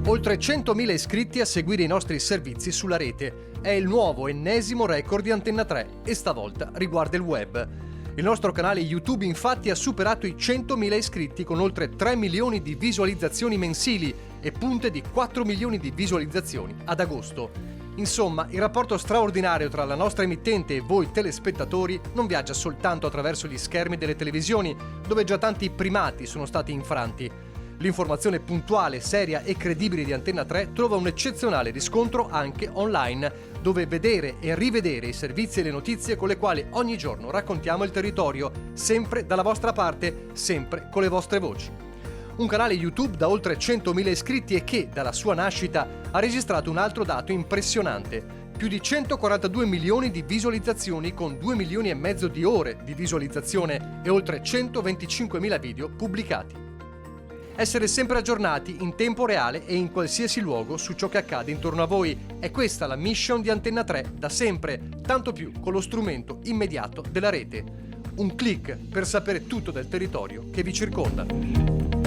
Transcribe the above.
Oltre 100.000 iscritti a seguire i nostri servizi sulla rete. È il nuovo ennesimo record di Antenna 3 e stavolta riguarda il web. Il nostro canale YouTube infatti ha superato i 100.000 iscritti con oltre 3 milioni di visualizzazioni mensili e punte di 4 milioni di visualizzazioni ad agosto. Insomma, il rapporto straordinario tra la nostra emittente e voi telespettatori non viaggia soltanto attraverso gli schermi delle televisioni, dove già tanti primati sono stati infranti. L'informazione puntuale, seria e credibile di Antenna 3 trova un eccezionale riscontro anche online, dove vedere e rivedere i servizi e le notizie con le quali ogni giorno raccontiamo il territorio, sempre dalla vostra parte, sempre con le vostre voci. Un canale YouTube da oltre 100.000 iscritti e che, dalla sua nascita, ha registrato un altro dato impressionante: più di 142 milioni di visualizzazioni con 2 milioni e mezzo di ore di visualizzazione e oltre 125.000 video pubblicati. Essere sempre aggiornati in tempo reale e in qualsiasi luogo su ciò che accade intorno a voi. È questa la mission di Antenna 3 da sempre, tanto più con lo strumento immediato della rete. Un click per sapere tutto del territorio che vi circonda.